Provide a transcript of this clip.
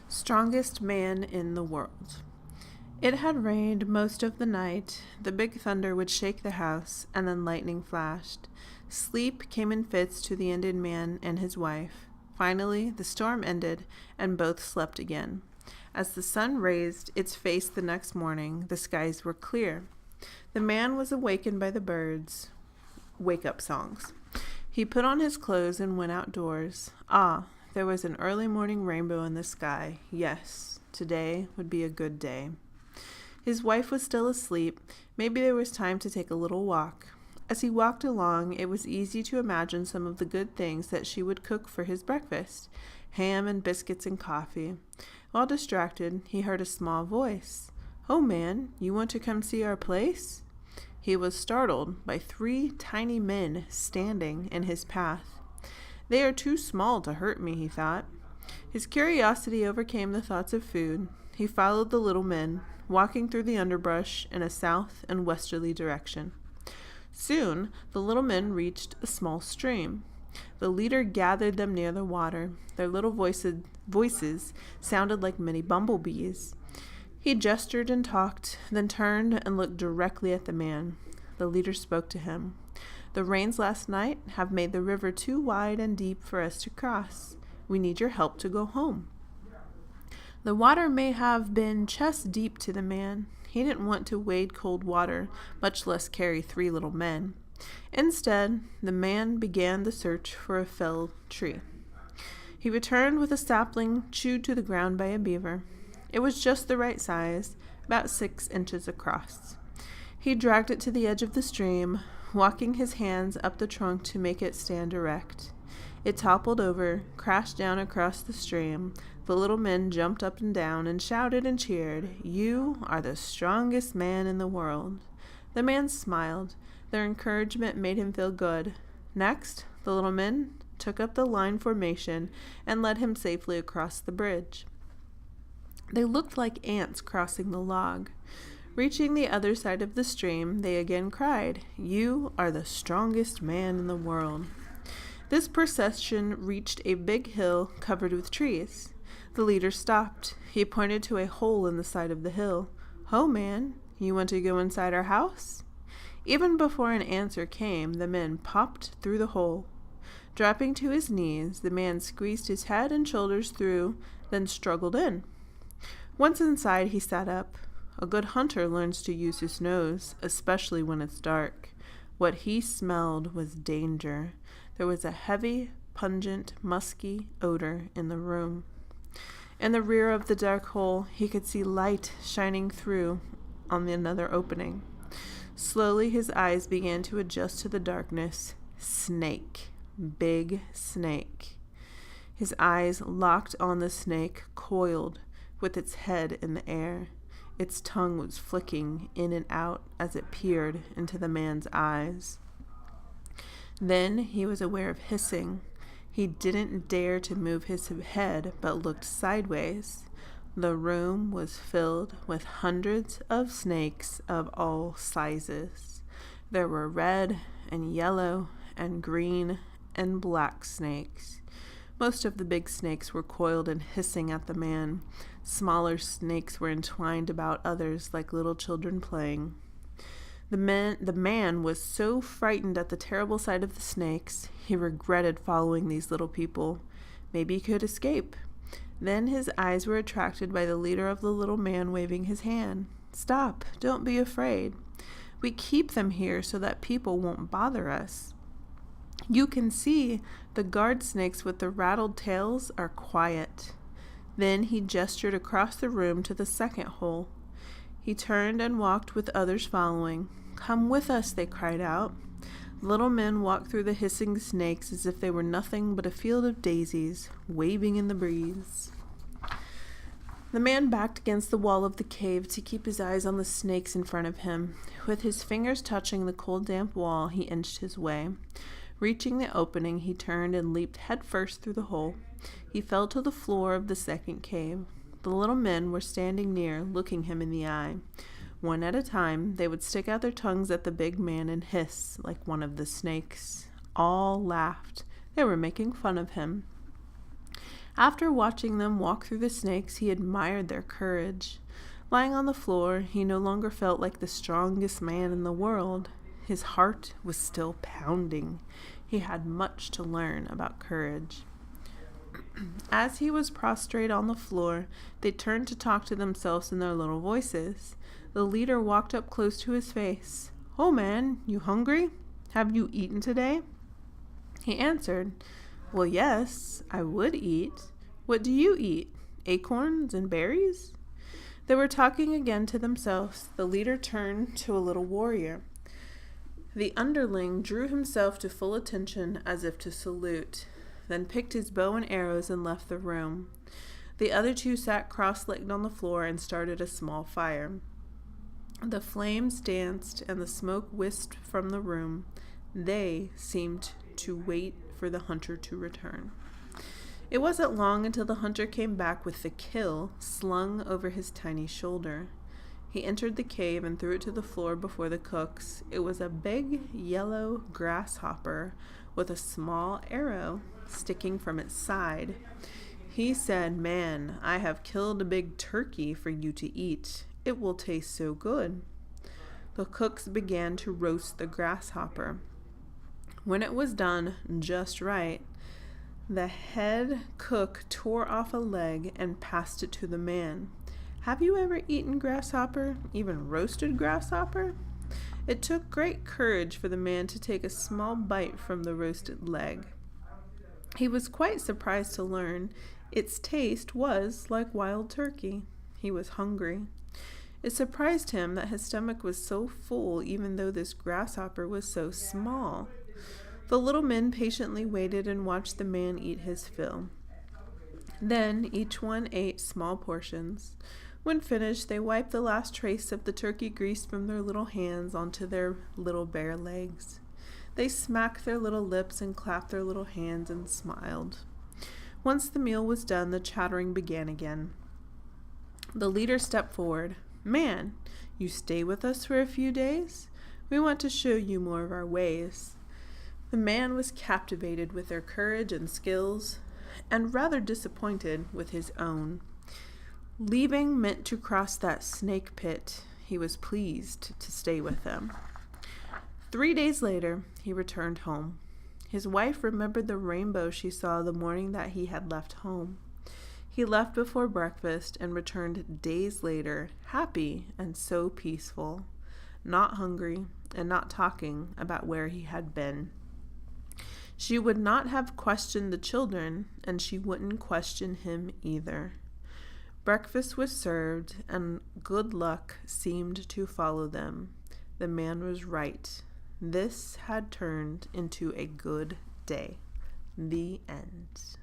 Strongest man in the world. It had rained most of the night. The big thunder would shake the house, and then lightning flashed. Sleep came in fits to the Indian man and his wife. Finally, the storm ended, and both slept again. As the sun raised its face the next morning, the skies were clear. The man was awakened by the birds' wake-up songs. He put on his clothes and went outdoors. There was an early morning rainbow in the sky. Yes, today would be a good day. His wife was still asleep. Maybe there was time to take a little walk. As he walked along, it was easy to imagine some of the good things that she would cook for his breakfast: ham and biscuits and coffee. While distracted, he heard a small voice. "Oh, man, you want to come see our place?" He was startled by 3 tiny men standing in his path. "They are too small to hurt me," he thought. His curiosity overcame the thoughts of food. He followed the little men, walking through the underbrush in a south and westerly direction. Soon, the little men reached a small stream. The leader gathered them near the water. Their little voices sounded like many bumblebees. He gestured and talked, then turned and looked directly at the man. The leader spoke to him. "The rains last night have made the river too wide and deep for us to cross. We need your help to go home." The water may have been chest deep to the man. He didn't want to wade cold water, much less carry 3 little men. Instead, the man began the search for a felled tree. He returned with a sapling chewed to the ground by a beaver. It was just the right size, about 6 inches across. He dragged it to the edge of the stream, walking his hands up the trunk to make it stand erect. It toppled over, crashed down across the stream. The little men jumped up and down and shouted and cheered, "You are the strongest man in the world." The man smiled. Their encouragement made him feel good. Next, the little men took up the line formation and led him safely across the bridge. They looked like ants crossing the log. Reaching the other side of the stream, they again cried, "You are the strongest man in the world." This procession reached a big hill covered with trees. The leader stopped. He pointed to a hole in the side of the hill. "Oh, man, you want to go inside our house?" Even before an answer came, the men popped through the hole. Dropping to his knees, the man squeezed his head and shoulders through, then struggled in. Once inside, he sat up. A good hunter learns to use his nose, especially when it's dark. What he smelled was danger. There was a heavy, pungent, musky odor in the room. In the rear of the dark hole, he could see light shining through on another opening. Slowly, his eyes began to adjust to the darkness. Snake. Big snake. His eyes locked on the snake, coiled, with its head in the air. Its tongue was flicking in and out as it peered into the man's eyes. Then he was aware of hissing. He didn't dare to move his head, but looked sideways. The room was filled with hundreds of snakes of all sizes. There were red and yellow and green and black snakes. Most of the big snakes were coiled and hissing at the man. Smaller snakes were entwined about others like little children playing. The man was so frightened at the terrible sight of the snakes, he regretted following these little people. Maybe he could escape. Then his eyes were attracted by the leader of the little man waving his hand. "Stop, don't be afraid. We keep them here so that people won't bother us. You can see the guard snakes with the rattled tails are quiet." Then he gestured across the room to the second hole. He turned and walked with others following. "Come with us," they cried out. Little men walked through the hissing snakes as if they were nothing but a field of daisies, waving in the breeze. The man backed against the wall of the cave to keep his eyes on the snakes in front of him. With his fingers touching the cold, damp wall, he inched his way. Reaching the opening, he turned and leaped headfirst through the hole. He fell to the floor of the second cave. The little men were standing near, looking him in the eye. One at a time, they would stick out their tongues at the big man and hiss like one of the snakes. All laughed. They were making fun of him. After watching them walk through the snakes, he admired their courage. Lying on the floor, he no longer felt like the strongest man in the world. His heart was still pounding. He had much to learn about courage. As he was prostrate on the floor, they turned to talk to themselves in their little voices. The leader walked up close to his face. "Oh man, you hungry? Have you eaten today?" He answered, "Well, yes, I would eat. What do you eat? Acorns and berries?" They were talking again to themselves. The leader turned to a little warrior. The underling drew himself to full attention as if to salute, then picked his bow and arrows and left the room. The other two sat cross-legged on the floor and started a small fire. The flames danced and the smoke whisked from the room. They seemed to wait for the hunter to return. It wasn't long until the hunter came back with the kill slung over his tiny shoulder. He entered the cave and threw it to the floor before the cooks. It was a big yellow grasshopper with a small arrow sticking from its side. He said, "Man, I have killed a big turkey for you to eat. It will taste so good." The cooks began to roast the grasshopper. When it was done just right, the head cook tore off a leg and passed it to the man. "Have you ever eaten grasshopper, even roasted grasshopper?" It took great courage for the man to take a small bite from the roasted leg. He was quite surprised to learn its taste was like wild turkey. He was hungry. It surprised him that his stomach was so full even though this grasshopper was so small. The little men patiently waited and watched the man eat his fill. Then each one ate small portions. When finished, they wiped the last trace of the turkey grease from their little hands onto their little bare legs. They smacked their little lips and clapped their little hands and smiled. Once the meal was done, the chattering began again. The leader stepped forward. "Man, you stay with us for a few days? We want to show you more of our ways." The man was captivated with their courage and skills, and rather disappointed with his own. Leaving meant to cross that snake pit. He was pleased to stay with them. 3 days later, he returned home. His wife remembered the rainbow she saw the morning that he had left home. He left before breakfast and returned days later, happy and so peaceful, not hungry and not talking about where he had been. She would not have questioned the children, and she wouldn't question him either. Breakfast was served, and good luck seemed to follow them. The man was right. This had turned into a good day. The end.